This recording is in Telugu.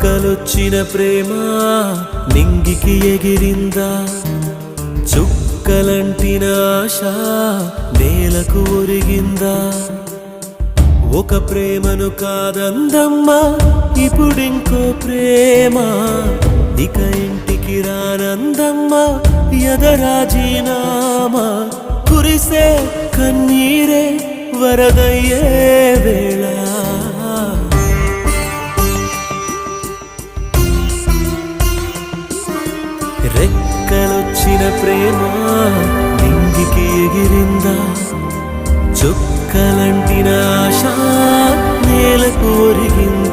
రెక్కలొచ్చిన ప్రేమ నింగికి ఎగిరిందా, చుక్కలంటిన ఆశ నేలకు ఒరిగిందా. ఒక ప్రేమను కాదందమ్మా ఇప్పుడింకో ప్రేమ, ఇక ఇంటికి రానందమ్మా ఎదరాజీనామా. కురిసే కన్నీరే వరదయ్యే వేళ, రెక్కలొచ్చిన ప్రేమ నింగికి ఎగిరిందా, చుక్కలంటిన ఆశ నేలకు ఒరిగిందా.